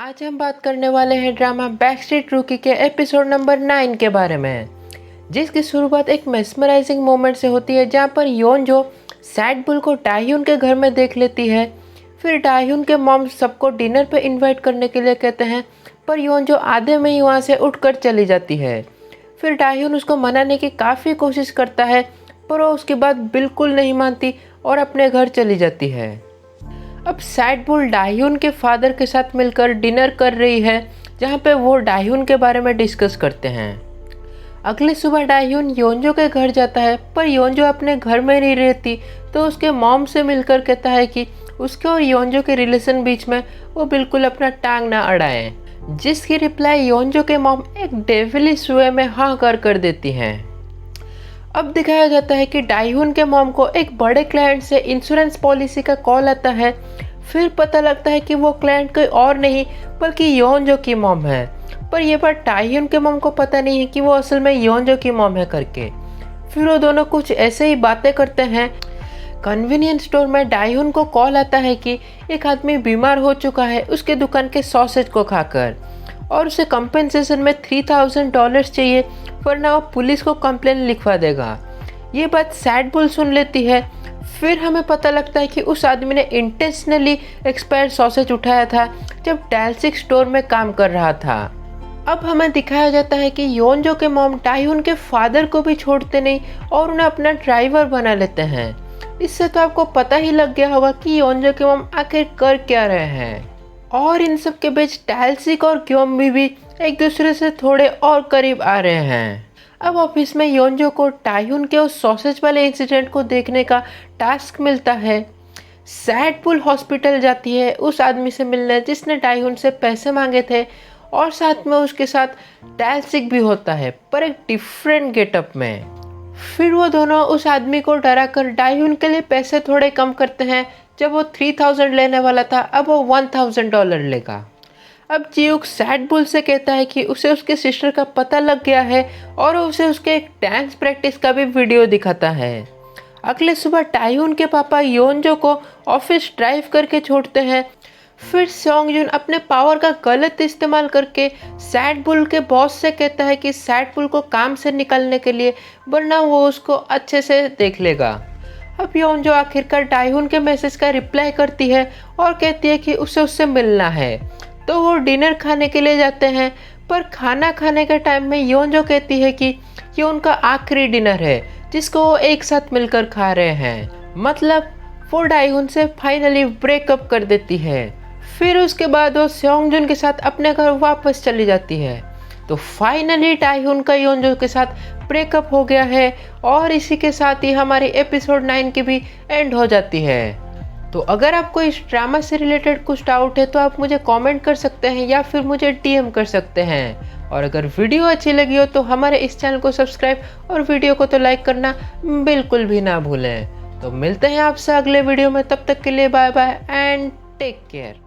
आज हम बात करने वाले हैं ड्रामा बैकस्ट्रीट रूकी के एपिसोड नंबर 9 के बारे में, जिसकी शुरुआत एक मेस्मराइजिंग मोमेंट से होती है जहां पर योंजो सैड बुल को डाह्यून के घर में देख लेती है। फिर डाह्यून के मॉम सबको डिनर पे इनवाइट करने के लिए कहते हैं, पर योंजो आधे में ही वहां से उठकर चली जाती है। फिर डाह्यून उसको मनाने की काफ़ी कोशिश करता है, पर वो उसकी बात बिल्कुल नहीं मानती और अपने घर चली जाती है। अब सैड बुल डाह्यून के फादर के साथ मिलकर डिनर कर रही है, जहाँ पे वो डाह्यून के बारे में डिस्कस करते हैं। अगले सुबह डाह्यून योंजो के घर जाता है, पर योंजो अपने घर में नहीं रहती, तो उसके मॉम से मिलकर कहता है कि उसके और योंजो के रिलेशन बीच में वो बिल्कुल अपना टांग ना अड़ाएं, जिसकी रिप्लाई योंजो के मॉम एक डेविलिश वे में हाँ कर देती हैं। अब दिखाया जाता है कि डाह्यून के मॉम को एक बड़े क्लाइंट से इंश्योरेंस पॉलिसी का कॉल आता है। फिर पता लगता है कि वो क्लाइंट कोई और नहीं बल्कि योंजो की मॉम है, पर यह बात डाह्यून के मॉम को पता नहीं है कि वो असल में योंजो की मॉम है करके। फिर वो दोनों कुछ ऐसे ही बातें करते हैं। कन्वीनियंस स्टोर में डाह्यून को कॉल आता है कि एक आदमी बीमार हो चुका है उसके दुकान के सॉसेज को खाकर, और उसे कंपेंसेशन में $3000 चाहिए, वरना वो पुलिस को कंप्लेन लिखवा देगा। ये बात सैड बुल सुन लेती है। फिर हमें पता लगता है कि उस आदमी ने इंटेंशनली एक्सपायर्ड सॉसेज उठाया था जब डाल्सिक स्टोर में काम कर रहा था। अब हमें दिखाया जाता है कि योंजो के मॉम डाह्यून के फादर को भी छोड़ते नहीं और उन्हें अपना ड्राइवर बना लेते हैं। इससे तो आपको पता ही लग गया होगा कि योंजो के मॉम आखिर कर क्या रहे हैं। और इन सब के बीच डाल्सिक और क्योम्बी भी एक दूसरे से थोड़े और करीब आ रहे हैं। अब ऑफिस में योंजो को डाह्यून के उस सॉसेज वाले इंसिडेंट को देखने का टास्क मिलता है। सैड बुल हॉस्पिटल जाती है उस आदमी से मिलने जिसने डाह्यून से पैसे मांगे थे, और साथ में उसके साथ डाल्सिक भी होता है, पर एक डिफरेंट गेटअप में। फिर वो दोनों उस आदमी को डरा कर डाह्यून के लिए पैसे थोड़े कम करते हैं। जब वो 3000 लेने वाला था, अब वो $1000 लेगा। अब जियूक सैड बुल से कहता है कि उसे उसके सिस्टर का पता लग गया है और उसे उसके एक डांस प्रैक्टिस का भी वीडियो दिखाता है। अगले सुबह डाह्यून के पापा योंजो को ऑफिस ड्राइव करके छोड़ते हैं। फिर सॉन्गजुन अपने पावर का गलत इस्तेमाल करके सैड बुल के बॉस से कहता है कि सैड बुल को काम से निकालने के लिए, वरना वो उसको अच्छे से देख लेगा। अब योंजो आखिरकार डाह्यून के मैसेज का रिप्लाई करती है और कहती है कि उसे उससे मिलना है, तो वो डिनर खाने के लिए जाते हैं। पर खाना खाने के टाइम में योंजो कहती है कि ये उनका आखिरी डिनर है जिसको वो एक साथ मिलकर खा रहे हैं, मतलब वो डाह्यून से फाइनली ब्रेकअप कर देती है। फिर उसके बाद वो सॉन्गजुन के साथ अपने घर वापस चली जाती है। तो फाइनली डाह्यून का योंजो के साथ ब्रेकअप हो गया है, और इसी के साथ ही हमारी एपिसोड 9 की भी एंड हो जाती है। तो अगर आपको इस ड्रामा से रिलेटेड कुछ डाउट है तो आप मुझे कमेंट कर सकते हैं या फिर मुझे डीएम कर सकते हैं। और अगर वीडियो अच्छी लगी हो तो हमारे इस चैनल को सब्सक्राइब और वीडियो को तो लाइक करना बिल्कुल भी ना भूलें। तो मिलते हैं आपसे अगले वीडियो में, तब तक के लिए bye bye and take care.